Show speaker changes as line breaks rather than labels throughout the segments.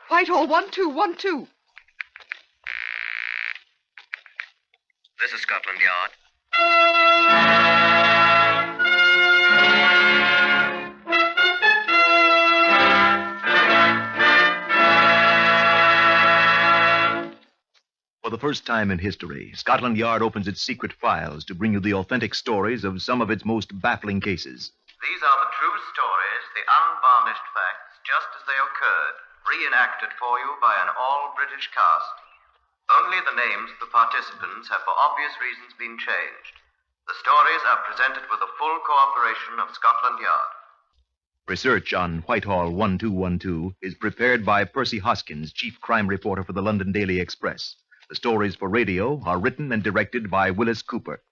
Whitehall, 1212.
This is Scotland Yard.
For the first time in history, Scotland Yard opens its secret files to bring you the authentic stories of some of its most baffling cases.
These are the true stories, the unvarnished facts, just as they occurred, reenacted for you by an all-British cast. Only the names of the participants have for obvious reasons been changed. The stories are presented with the full cooperation of Scotland Yard.
Research on Whitehall 1212 is prepared by Percy Hoskins, chief crime reporter for the London Daily Express. The stories for radio are written and directed by Willis Cooper.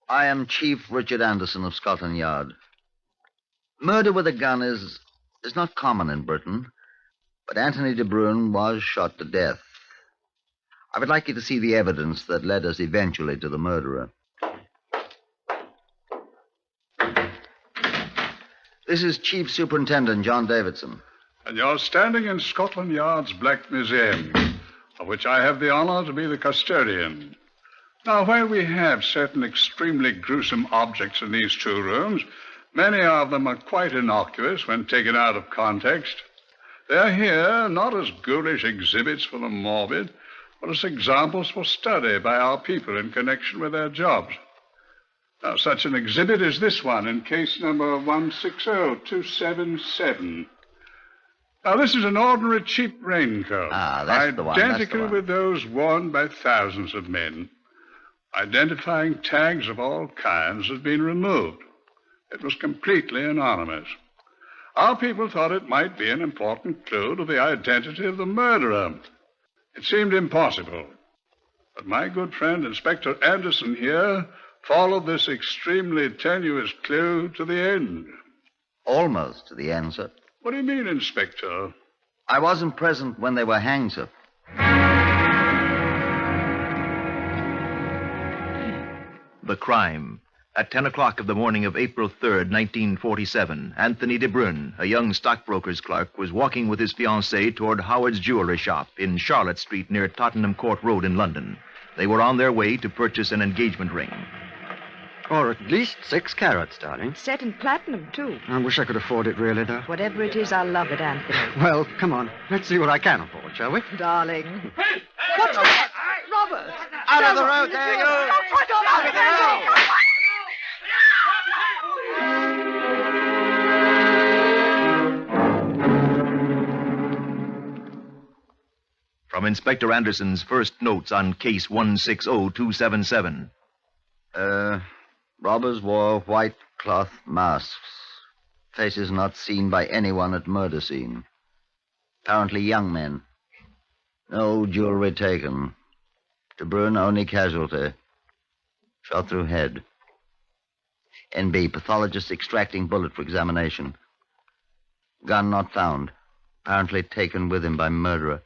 I am Chief Richard Anderson of Scotland Yard. Murder with a gun is not common in Britain, but Anthony de Bruyn was shot to death. I would like you to see the evidence that led us eventually to the murderer. This is Chief Superintendent John Davidson.
And you're standing in Scotland Yard's Black Museum, of which I have the honor to be the custodian. Now, while we have certain extremely gruesome objects in these two rooms, many of them are quite innocuous when taken out of context. They are here not as ghoulish exhibits for the morbid, but as examples for study by our people in connection with their jobs. Now, such an exhibit is this one in case number 160277. Now, this is an ordinary cheap raincoat.
That's the one.
Identical with those worn by thousands of men. Identifying tags of all kinds had been removed. It was completely anonymous. Our people thought it might be an important clue to the identity of the murderer. It seemed impossible. But my good friend, Inspector Anderson here, followed this extremely tenuous clue to the end.
Almost to the end, sir.
What do you mean, Inspector?
I wasn't present when they were hanged, sir.
The crime. At 10 o'clock of the morning of April 3rd, 1947, Anthony de Bruyn, a young stockbroker's clerk, was walking with his fiancée toward Howard's jewelry shop in Charlotte Street near Tottenham Court Road in London. They were on their way to purchase an engagement ring.
Or at least 6 carats, darling.
Set in platinum, too.
I wish I could afford it, really, though.
Whatever it is, I'll love it, Anthony.
Well, come on. Let's see what I can afford, shall we?
Darling. What's that? Robert!
Out of the road, there you go!
Out of the road!
From Inspector Anderson's first notes on case 160277.
Robbers wore white cloth masks. Faces not seen by anyone at murder scene. Apparently young men. No jewelry taken. De Bruyn only casualty. Shot through head. NB, pathologist extracting bullet for examination. Gun not found. Apparently taken with him by murderer.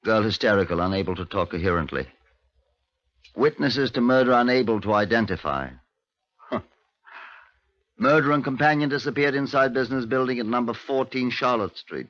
Girl hysterical, unable to talk coherently. Witnesses to murder unable to identify. Murderer and companion disappeared inside business building at number 14 Charlotte Street.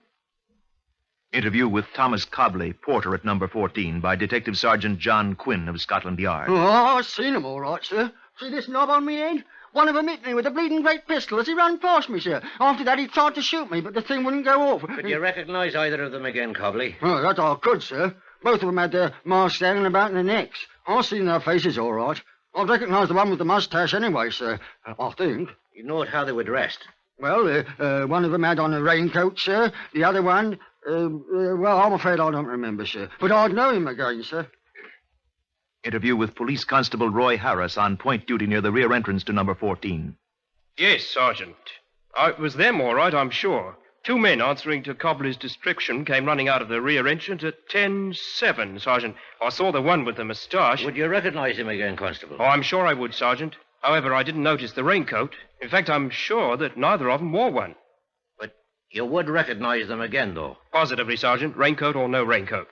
Interview with Thomas Cobley, porter at number 14, by Detective Sergeant John Quinn of Scotland Yard.
Oh, I've seen 'em all right, sir. See this knob on me head? One of 'em hit me with a bleeding great pistol as he ran past me, sir. After that, he tried to shoot me, but the thing wouldn't go off.
Could you recognize either of them again, Cobley?
Oh, that I could, sir. Both of 'em had their masks hanging about their necks. I've seen their faces all right. I'd recognise the one with the moustache anyway, sir. I think.
You know how they were dressed?
Well, one of 'em had on a raincoat, sir. The other one, well, I'm afraid I don't remember, sir. But I'd know him again, sir.
Interview with Police Constable Roy Harris on point duty near the rear entrance to number 14.
Yes, Sergeant. It was them, all right, I'm sure. 2 men answering to Cobley's description came running out of the rear entrance at 10:07, Sergeant. I saw the one with the moustache.
Would you recognize him again, Constable?
Oh, I'm sure I would, Sergeant. However, I didn't notice the raincoat. In fact, I'm sure that neither of them wore one.
But you would recognize them again, though?
Positively, Sergeant. Raincoat or no raincoat.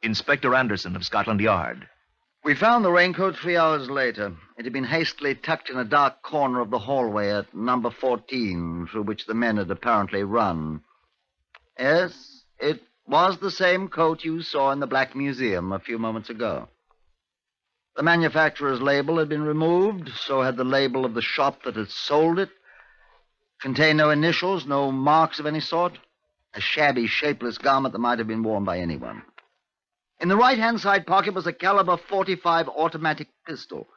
Inspector Anderson of Scotland Yard.
We found the raincoat 3 hours later. It had been hastily tucked in a dark corner of the hallway at number 14, through which the men had apparently run. Yes, it was the same coat you saw in the Black Museum a few moments ago. The manufacturer's label had been removed, so had the label of the shop that had sold it. Contained no initials, no marks of any sort. A shabby, shapeless garment that might have been worn by anyone. In the right-hand side pocket was a caliber .45 automatic pistol,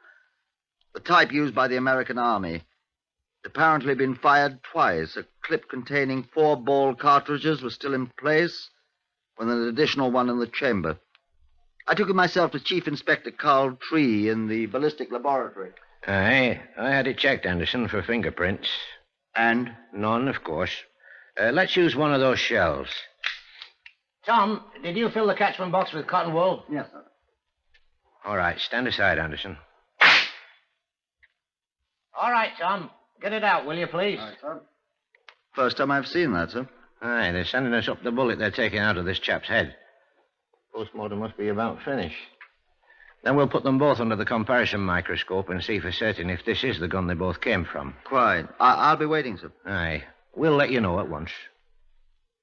the type used by the American Army. It had apparently been fired twice. A clip containing 4 ball cartridges was still in place, with an additional one in the chamber. I took it myself to Chief Inspector Carl Tree in the ballistic laboratory.
I had it checked, Anderson, for fingerprints.
And?
None, of course. Let's use one of those shells. Tom, did you fill the catchment box with cotton wool?
Yes, sir.
All right, stand aside, Anderson. All right, Tom. Get it out, will you, please?
All right, sir. First time I've seen that, sir.
Aye, they're sending us up the bullet they're taking out of this chap's head. Postmortem must be about finished. Then we'll put them both under the comparison microscope and see for certain if this is the gun they both came from.
Quite. I'll be waiting, sir.
Aye. We'll let you know at once.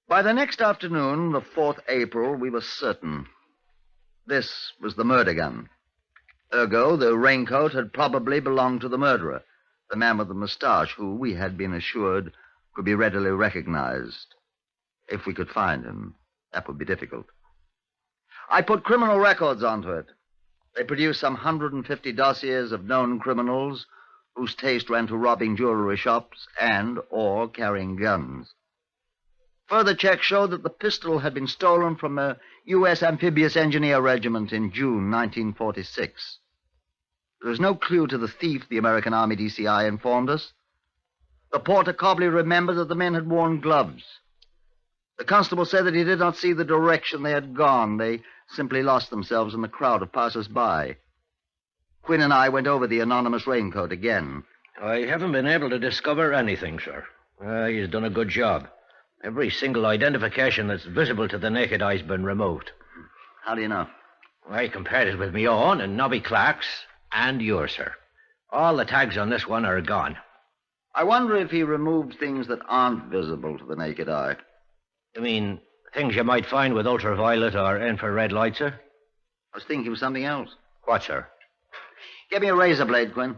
By the next afternoon, the 4th April, we were certain. This was the murder gun. Ergo, the raincoat had probably belonged to the murderer, the man with the mustache, who, we had been assured, could be readily recognized. If we could find him, that would be difficult. I put criminal records onto it. They produced some 150 dossiers of known criminals whose taste ran to robbing jewelry shops or carrying guns. Further checks showed that the pistol had been stolen from a U.S. Amphibious Engineer Regiment in June 1946. There was no clue to the thief, the American Army DCI informed us. The porter Cobley remembered that the men had worn gloves. The constable said that he did not see the direction they had gone. They simply lost themselves in the crowd of passers-by. Quinn and I went over the anonymous raincoat again.
I haven't been able to discover anything, sir. He's done a good job. Every single identification that's visible to the naked eye's been removed.
How do you know?
I compared it with my own and Nobby Clark's and yours, sir. All the tags on this one are gone.
I wonder if he removed things that aren't visible to the naked eye.
You mean things you might find with ultraviolet or infrared light, sir?
I was thinking of something else.
What, sir?
Get me a razor blade, Quinn.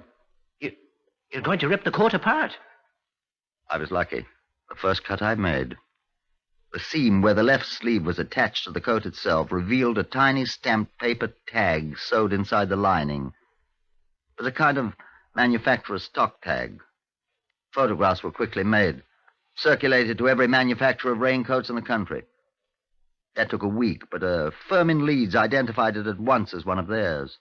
You're going to rip the coat apart?
I was lucky. The first cut I made. The seam where the left sleeve was attached to the coat itself revealed a tiny stamped paper tag sewed inside the lining. It was a kind of manufacturer's stock tag. Photographs were quickly made, circulated to every manufacturer of raincoats in the country. That took a week, but a firm in Leeds identified it at once as one of theirs.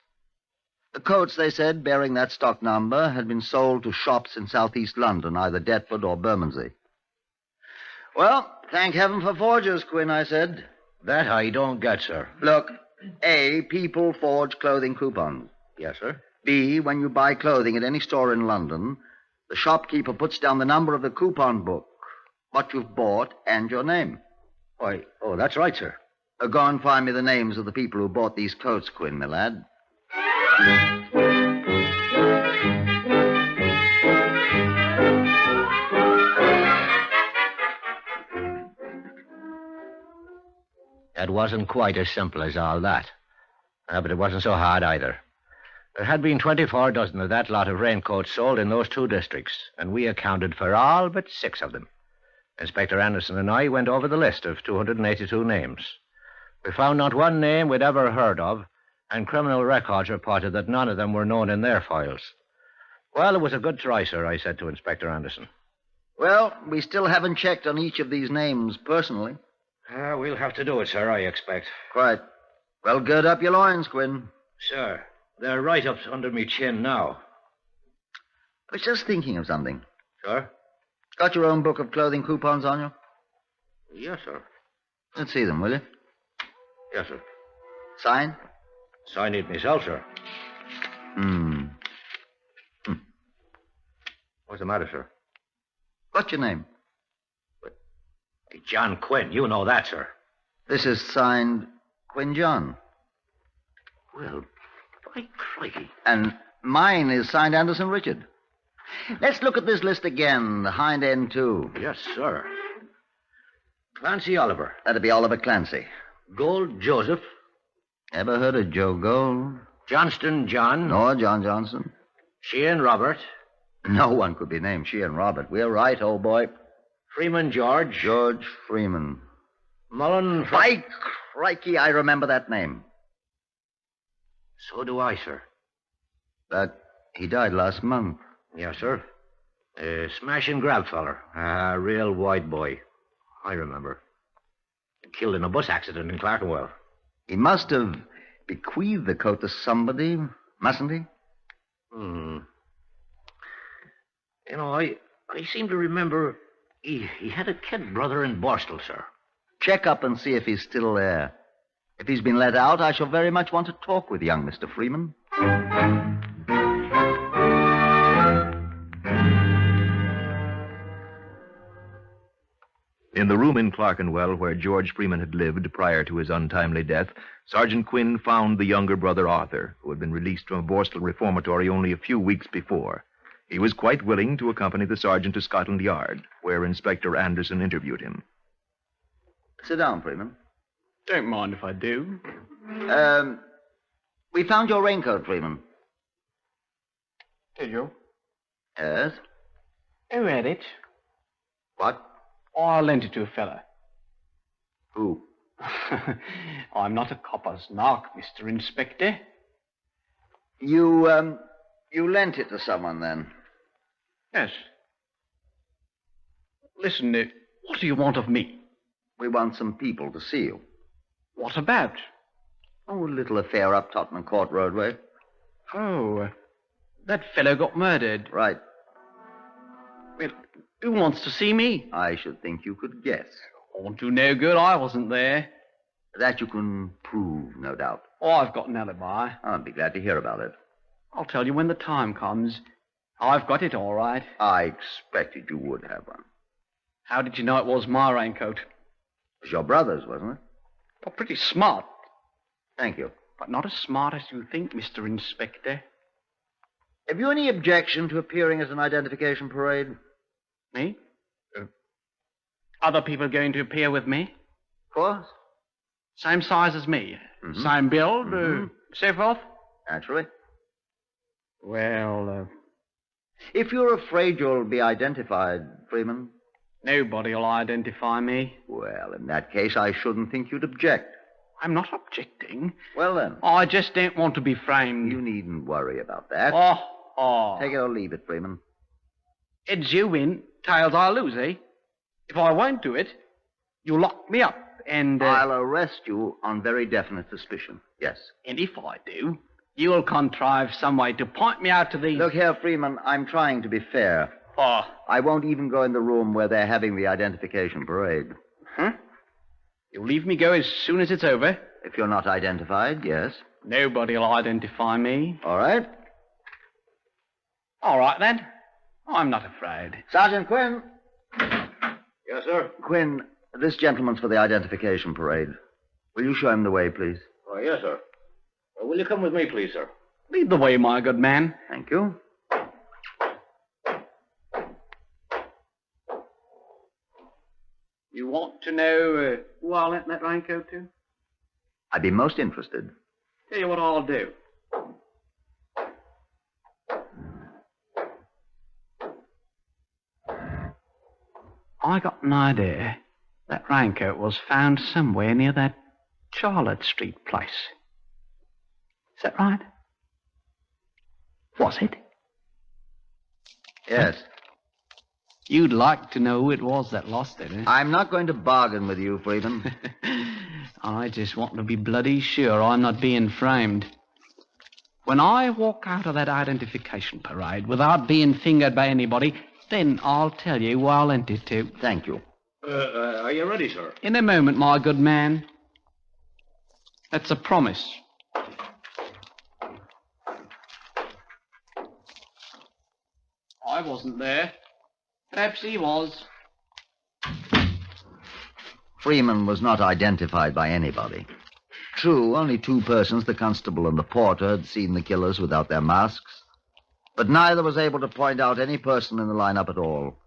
The coats, they said, bearing that stock number, had been sold to shops in southeast London, either Deptford or Bermondsey. Well, thank heaven for forgers, Quinn, I said.
That I don't get, sir.
Look, A, people forge clothing coupons.
Yes, sir.
B, when you buy clothing at any store in London, the shopkeeper puts down the number of the coupon book, what you've bought, and your name.
Why, that's right, sir.
Go and find me the names of the people who bought these coats, Quinn, my lad.
It wasn't quite as simple as all that. But it wasn't so hard either. There had been 24 dozen of that lot of raincoats sold in those 2 districts, and we accounted for all but 6 of them. Inspector Anderson and I went over the list of 282 names. We found not one name we'd ever heard of, and criminal records reported that none of them were known in their files. Well, it was a good try, sir, I said to Inspector Anderson.
Well, we still haven't checked on each of these names personally.
We'll have to do it, sir, I expect.
Quite. Well, gird up your loins, Quinn.
Sir, they're right up under me chin now.
I was just thinking of something.
Sir?
Got your own book of clothing coupons on you?
Yes, sir.
Let's see them, will you?
Yes, sir.
Sign?
Sign it myself, sir. What's the matter, sir?
What's your name?
John Quinn. You know that, sir.
This is signed Quinn John.
Well, by crikey.
And mine is signed Anderson Richard. Let's look at this list again, the hind end, too.
Yes, sir. Clancy Oliver.
That'd be Oliver Clancy.
Gold Joseph.
Ever heard of Joe Gold?
Johnston John.
Nor John Johnson?
Sheehan Robert.
No one could be named She and Robert. We're right, old boy.
Freeman George.
George Freeman.
Mullen.
By crikey, I remember that name.
So do I, sir.
But he died last month.
Yes, sir. Smash and grab feller. A real white boy. I remember. Killed in a bus accident in Clerkenwell.
He must have bequeathed the coat to somebody, mustn't he?
You know, I seem to remember he had a kid brother in Borstal, sir.
Check up and see if he's still there. If he's been let out, I shall very much want to talk with young Mr. Freeman.
In the room in Clerkenwell where George Freeman had lived prior to his untimely death, Sergeant Quinn found the younger brother Arthur, who had been released from a Borstal reformatory only a few weeks before. He was quite willing to accompany the sergeant to Scotland Yard, where Inspector Anderson interviewed him.
Sit down, Freeman.
Don't mind if I do.
We found your raincoat, Freeman.
Did you?
Yes?
Who had it?
What?
I lent it to a fella.
Who?
I'm not a copper's narc, Mr. Inspector.
You lent it to someone, then?
Yes. Listen, what do you want of me?
We want some people to see you.
What about?
Oh, a little affair up Tottenham Court Roadway.
Oh, that fellow got murdered.
Right.
Well, who wants to see me?
I should think you could guess.
Won't do no good. I wasn't there.
That you can prove, no doubt.
Oh, I've got an alibi.
I'll be glad to hear about it.
I'll tell you when the time comes. I've got it all right.
I expected you would have one.
How did you know it was my raincoat?
It was your brother's, wasn't it?
You're pretty smart,
Thank you.
but not as smart as you think, Mr. Inspector.
Have you any objection to appearing at an identification parade?
Me? Other people going to appear with me?
Of course.
Same size as me?
Mhm.
Same build?
Mhm.
So forth?
Naturally.
Well,
If you're afraid you'll be identified, Freeman,
nobody'll identify me.
well, in that case, I shouldn't think you'd object.
I'm not objecting.
Well, then,
I just don't want to be framed.
you needn't worry about that.
Oh.
Take it or leave it, Freeman.
Heads you win, tails I lose, eh? If I won't do it, you lock me up, and...
I'll arrest you on very definite suspicion. Yes.
And if I do, you'll contrive some way to point me out to the...
Look here, Freeman, I'm trying to be fair.
Oh.
I won't even go in the room where they're having the identification parade.
Huh? You'll leave me go as soon as it's over?
If you're not identified, yes.
Nobody'll identify me.
All right.
All right, then. I'm not afraid.
Sergeant Quinn.
Yes, sir.
Quinn, this gentleman's for the identification parade. Will you show him the way, please?
Oh, yes, sir. Will you come with me, please, sir?
Lead the way, my good man.
Thank you.
You want to know who I lent that raincoat to?
I'd be most interested.
Tell you what I'll do. I got an idea. That raincoat was found somewhere near that Charlotte Street place. Is that right? Was it?
Yes.
You'd like to know who it was that lost it, eh?
I'm not going to bargain with you, Freeman.
I just want to be bloody sure I'm not being framed. When I walk out of that identification parade without being fingered by anybody, then I'll tell you who I lent it to.
Thank you.
Are you ready, sir?
In a moment, my good man. That's a promise. I wasn't there. Perhaps he was.
Freeman was not identified by anybody. True, only two persons, the constable and the porter, had seen the killers without their masks. But neither was able to point out any person in the lineup at all.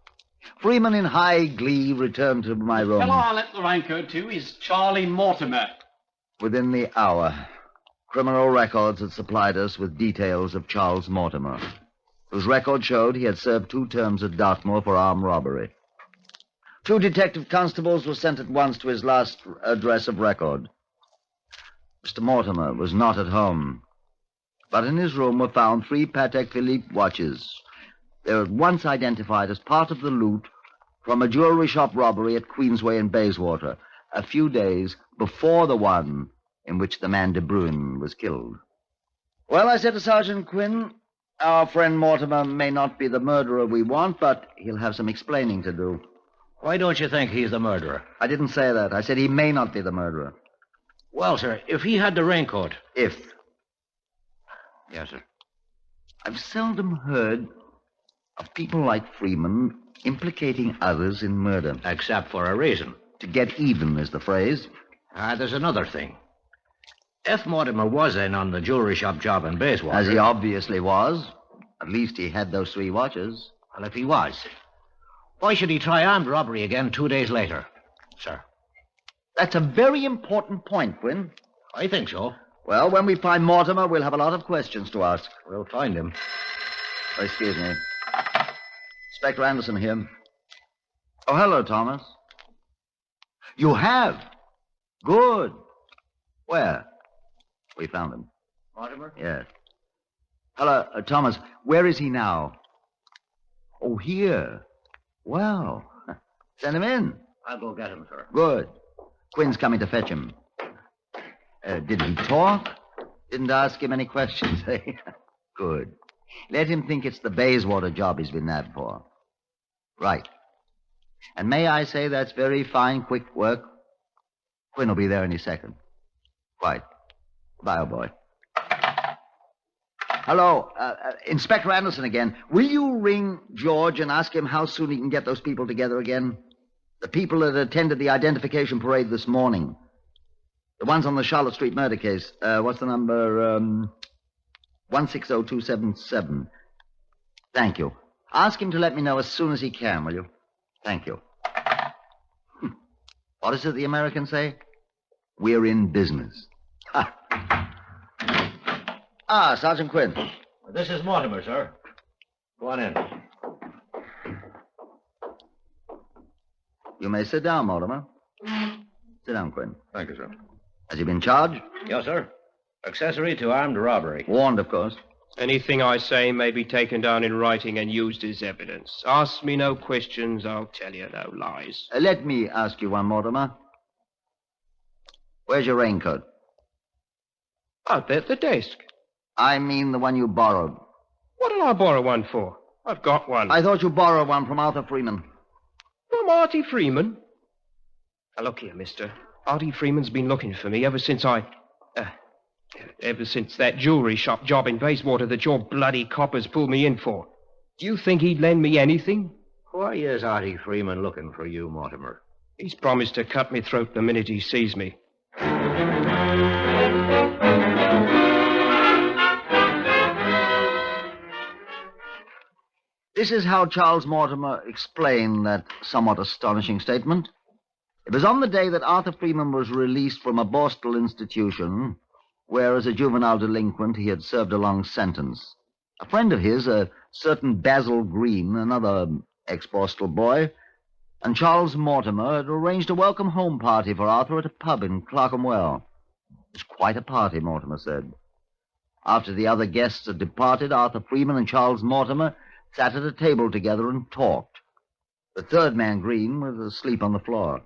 Freeman, in high glee, returned to my room.
Fellow I left the raincoat to is Charlie Mortimer.
Within the hour, criminal records had supplied us with details of Charles Mortimer, whose record showed he had served 2 terms at Dartmoor for armed robbery. 2 detective constables were sent at once to his last address of record. Mr. Mortimer was not at home, but in his room were found 3 Patek Philippe watches. They were at once identified as part of the loot from a jewelry shop robbery at Queensway and Bayswater, a few days before the one in which the man De Bruyn was killed. Well, I said to Sergeant Quinn, our friend Mortimer may not be the murderer we want, but he'll have some explaining to do.
Why don't you think he's the murderer?
I didn't say that. I said he may not be the murderer.
Well, sir, if he had the raincoat.
If.
Yes, sir.
I've seldom heard of people like Freeman implicating others in murder.
Except for a reason.
To get even is the phrase.
There's another thing. If Mortimer was in on the jewelry shop job in Bayswater...
As he obviously was. At least he had those 3 watches.
Well, if he was, why should he try armed robbery again 2 days later, sir?
That's a very important point, Quinn.
I think so.
Well, when we find Mortimer, we'll have a lot of questions to ask.
We'll find him.
Oh, excuse me. Inspector Anderson here. Oh, hello, Thomas. You have? Good. Where? We found him.
Mortimer?
Yes. Hello, Thomas. Where is he now? Oh, here. Well, send him in.
I'll go get him, sir.
Good. Quinn's coming to fetch him. Did he talk? Didn't ask him any questions, eh? Good. Let him think it's the Bayswater job he's been nabbed for. Right. And may I say that's very fine, quick work? Quinn will be there any second. Quite. Bye, old boy. Hello, Inspector Anderson again. Will you ring George and ask him how soon he can get those people together again? The people that attended the identification parade this morning. The ones on the Charlotte Street murder case. What's the number? 160277. Thank you. Ask him to let me know as soon as he can, will you? Thank you. What is it the Americans say? We're in business. Sergeant Quinn.
This is Mortimer, sir. Go on in.
You may sit down, Mortimer. Sit down, Quinn.
Thank you, sir.
Has he been charged?
Yes, sir. Accessory to armed robbery.
Warned, of course.
Anything I say may be taken down in writing and used as evidence. Ask me no questions, I'll tell you no lies.
Let me ask you one, Mortimer. Where's your raincoat?
Out there at the desk.
I mean the one you borrowed.
What did I borrow one for? I've got one.
I thought you borrowed one from Arthur Freeman.
From Artie Freeman? Now, look here, mister. Artie Freeman's been looking for me ever since ever since that jewelry shop job in Bayswater that your bloody coppers pulled me in for. Do you think he'd lend me anything?
Why is Artie Freeman looking for you, Mortimer?
He's promised to cut me throat the minute he sees me.
This is how Charles Mortimer explained that somewhat astonishing statement. It was on the day that Arthur Freeman was released from a Borstal institution, where as a juvenile delinquent he had served a long sentence. A friend of his, a certain Basil Green, another ex-Borstal boy, and Charles Mortimer had arranged a welcome home party for Arthur at a pub in Clerkenwell. It was quite a party, Mortimer said. After the other guests had departed, Arthur Freeman and Charles Mortimer sat at a table together and talked. The third man, Green, was asleep on the floor.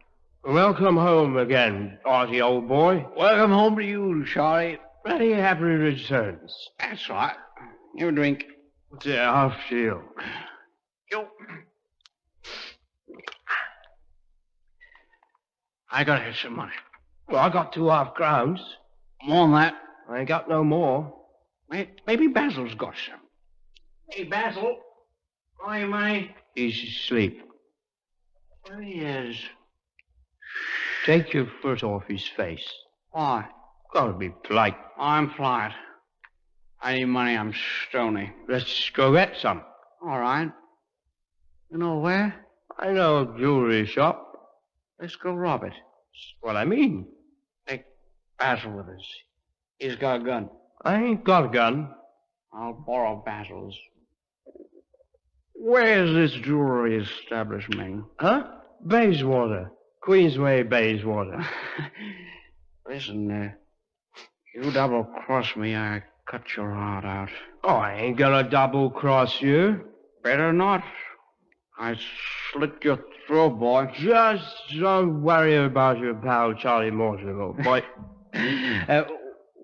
Welcome home again, Artie, old boy.
Welcome home to you, Charlie.
Very happy returns.
That's right. You a drink.
Yeah, I feel.
You. I gotta have some money.
Well, I got 2 half-crowns.
More than that.
I ain't got no more.
Maybe Basil's got some. Hey, Basil. Why your money?
He's asleep.
There he is.
Take your foot off his face.
Why?
Gotta be polite.
I'm polite. I need money. I'm stony.
Let's go get some.
All right. You know where?
I know a jewelry shop.
Let's go rob it.
That's what I mean.
Take Basil with us. He's got a gun.
I ain't got a gun.
I'll borrow Basil's. Where's this jewelry establishment?
Huh? Bayswater. Queensway, Bayswater.
Listen, you double-cross me, I cut your heart out.
Oh, I ain't gonna double-cross you.
Better not. I slit your throat, boy.
Just don't worry about your pal Charlie Mortimer, boy.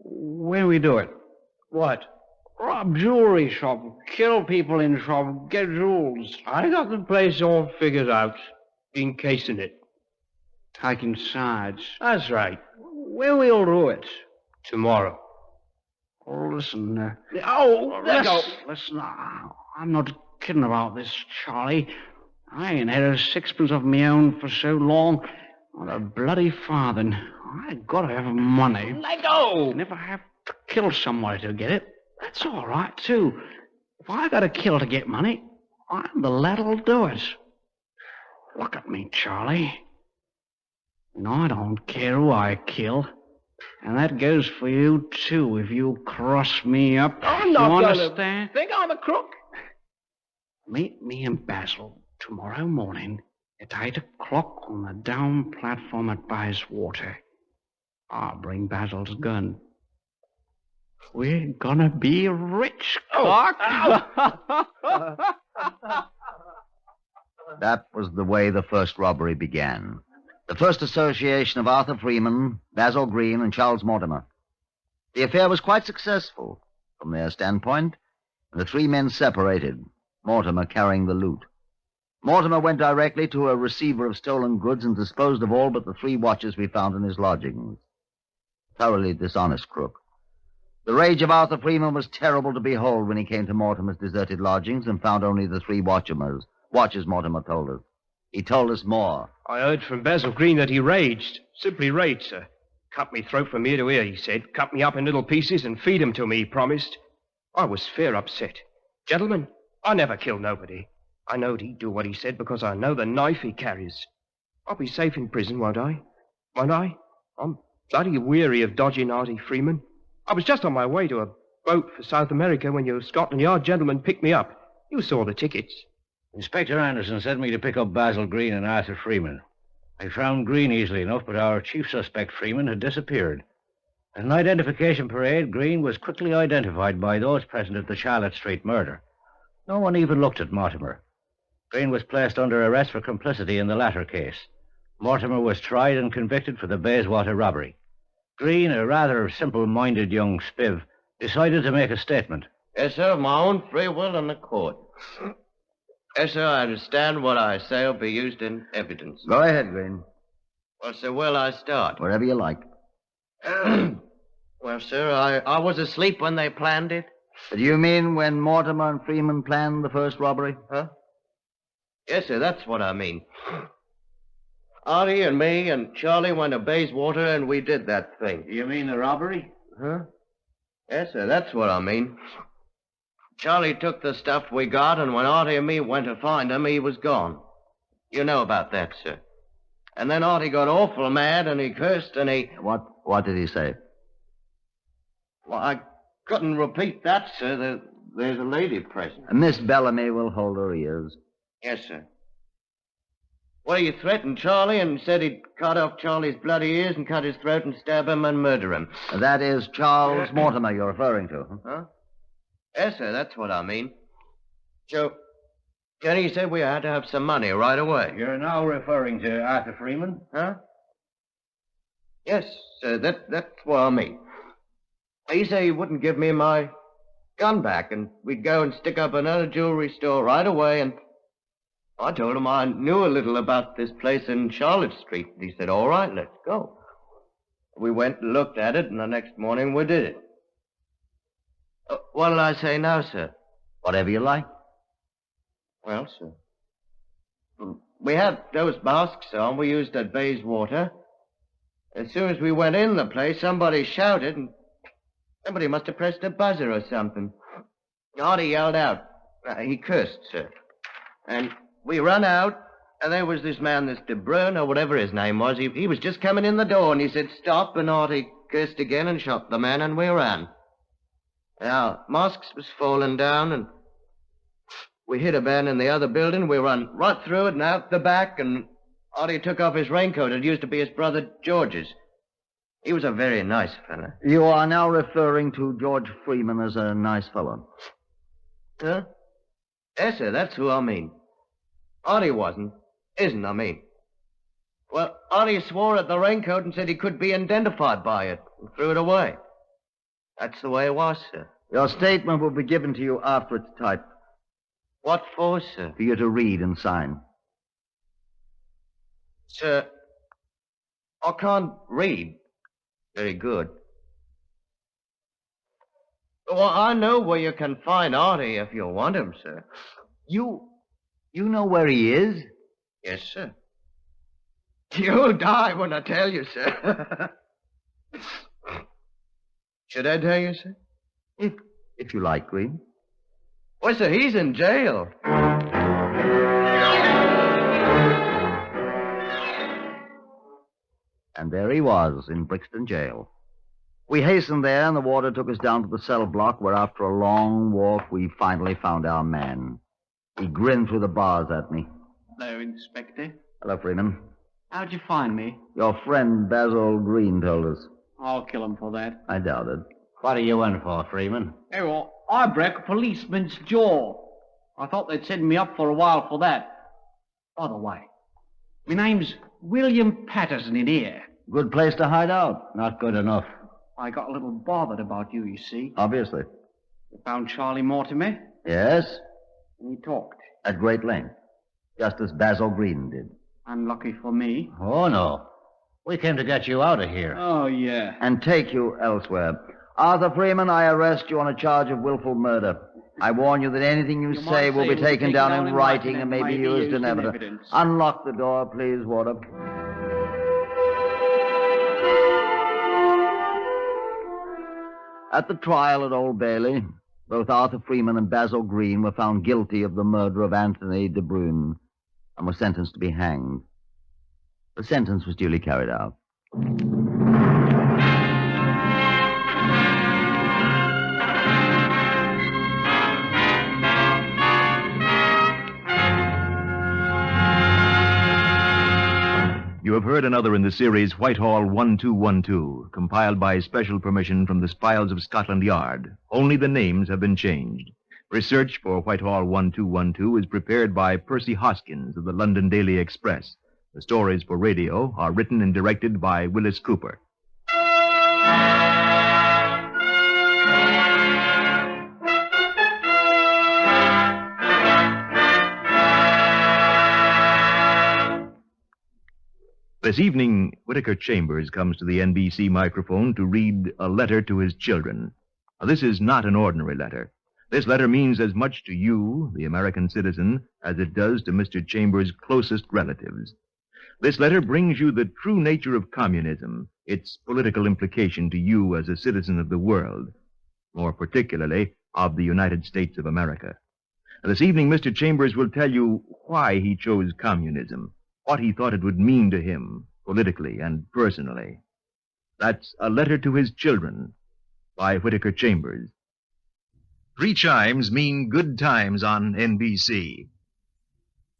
When we do it?
What?
Rob jewelry shop, kill people in shop, get jewels.
I got the place all figured out. Been casing it.
Taking sides.
That's right.
When we'll do it?
Tomorrow.
Oh, listen,
let go.
Listen, I'm not kidding about this, Charlie. I ain't had a sixpence of my own for so long. Not a bloody farthing. I gotta have money.
Let go.
And if I have to kill somebody to get it, that's all right, too. If I gotta kill to get money, I'm the lad'll do it. Look at me, Charlie. And I don't care who I kill. And that goes for you, too, if you cross me up.
I'm not
you
gonna
understand?
think I'm a crook.
Meet me and Basil tomorrow morning at 8 o'clock on the down platform at Bayswater. I'll bring Basil's gun. We're gonna be rich, Clark.
That was the way the first robbery began. The first association of Arthur Freeman, Basil Green, and Charles Mortimer. The affair was quite successful from their standpoint, and the three men separated, Mortimer carrying the loot. Mortimer went directly to a receiver of stolen goods and disposed of all but the 3 watches we found in his lodgings. Thoroughly dishonest crook. The rage of Arthur Freeman was terrible to behold when he came to Mortimer's deserted lodgings and found only the 3 watches, Mortimer told us. He told us more.
I heard from Basil Green that he raged. Simply raged, sir. Cut me throat from ear to ear, he said. Cut me up in little pieces and feed 'em to me, he promised. I was fair upset. Gentlemen, I never killed nobody. I knowed he'd do what he said because I know the knife he carries. I'll be safe in prison, won't I? Won't I? I'm bloody weary of dodging Artie Freeman. I was just on my way to a boat for South America when your Scotland Yard gentleman picked me up. You saw the tickets.
Inspector Anderson sent me to pick up Basil Green and Arthur Freeman. I found Green easily enough, but our chief suspect, Freeman, had disappeared. At an identification parade, Green was quickly identified by those present at the Charlotte Street murder. No one even looked at Mortimer. Green was placed under arrest for complicity in the latter case. Mortimer was tried and convicted for the Bayswater robbery. Green, a rather simple-minded young spiv, decided to make a statement.
Yes, sir, of my own free will in the court. Yes, sir, I understand what I say will be used in evidence.
Go ahead, Green.
Well, sir, will I start?
Wherever you like.
Well, sir, I was asleep when they planned it.
Do you mean when Mortimer and Freeman planned the first robbery?
Huh? Yes, sir, that's what I mean. Artie and me and Charlie went to Bayswater and we did that thing.
You mean the robbery?
Huh? Yes, sir, that's what I mean. Charlie took the stuff we got, and when Artie and me went to find him, he was gone. You know about that, sir. And then Artie got awful mad, and he cursed, and he...
What did he say?
Well, I couldn't repeat that, sir. There's a lady present.
Miss Bellamy will hold her ears.
Yes, sir. Well, he threatened Charlie and said he'd cut off Charlie's bloody ears and cut his throat and stab him and murder him.
That is Charles Mortimer you're referring to.
Huh? Yes, sir, that's what I mean. So, Jenny said we had to have some money right away.
You're now referring to Arthur Freeman?
Huh? Yes, sir, that's what I mean. He said he wouldn't give me my gun back, and we'd go and stick up another jewelry store right away, and I told him I knew a little about this place in Charlotte Street. He said, all right, let's go. We went and looked at it, and the next morning we did it. What'll I say now, sir?
Whatever you like.
Well, sir, we had those masks on we used at Bayswater. As soon as we went in the place, somebody shouted, and somebody must have pressed a buzzer or something. Artie yelled out. He cursed, sir. And we run out, And there was this man, this De Bruin, or whatever his name was. He was just coming in the door, and he said, stop, and Artie cursed again and shot the man, and we ran. Now, mosques was falling down, and we hit a man in the other building. We run right through it and out the back, and Artie took off his raincoat. It used to be his brother George's. He was a very nice fella.
You are now referring to George Freeman as a nice fellow.
Huh? Yes, sir, that's who I mean. Artie wasn't. Isn't, I mean. Well, Artie swore at the raincoat and said he could be identified by it and threw it away. That's the way it was, sir.
Your statement will be given to you after it's typed.
What for, sir?
For you to read and sign.
Sir, I can't read very good. Well, I know where you can find Artie if you want him, sir.
You know where he is?
Yes, sir. You'll die when I tell you, sir. Should I tell you, sir?
If you like, Green.
Well, sir, he's in jail.
And there he was, in Brixton jail. We hastened there, and the water took us down to the cell block, where after a long walk, we finally found our man. He grinned through the bars at me.
Hello, Inspector.
Hello, Freeman.
How'd you find me?
Your friend Basil Green told us.
I'll kill him for that.
I doubt it.
What are you in for, Freeman?
Hey, well, I broke a policeman's jaw. I thought they'd send me up for a while for that. By the way, my name's William Patterson in here.
Good place to hide out.
Not good enough.
I got a little bothered about you see.
Obviously.
You found Charlie Mortimer,
Yes,
and he talked.
at great length. Just as Basil Green did.
Unlucky for me.
Oh, no. We came to get you out of here.
Oh, yeah.
And take you elsewhere. Arthur Freeman, I arrest you on a charge of willful murder. I warn you that anything you say will be taken down in writing and may be used in evidence. Unlock the door, please, Warder. At the trial at Old Bailey, both Arthur Freeman and Basil Green were found guilty of the murder of Anthony de Bruin and were sentenced to be hanged. The sentence was duly carried out.
You have heard another in the series Whitehall 1212, compiled by special permission from the files of Scotland Yard. Only the names have been changed. Research for Whitehall 1212 is prepared by Percy Hoskins of the London Daily Express. The stories for radio are written and directed by Willis Cooper. This evening, Whittaker Chambers comes to the NBC microphone to read a letter to his children. Now, this is not an ordinary letter. This letter means as much to you, the American citizen, as it does to Mr. Chambers' closest relatives. This letter brings you the true nature of communism, its political implication to you as a citizen of the world, more particularly of the United States of America. Now, this evening, Mr. Chambers will tell you why he chose communism, what he thought it would mean to him, politically and personally. That's A Letter to His Children by Whittaker Chambers. 3 chimes mean good times on NBC.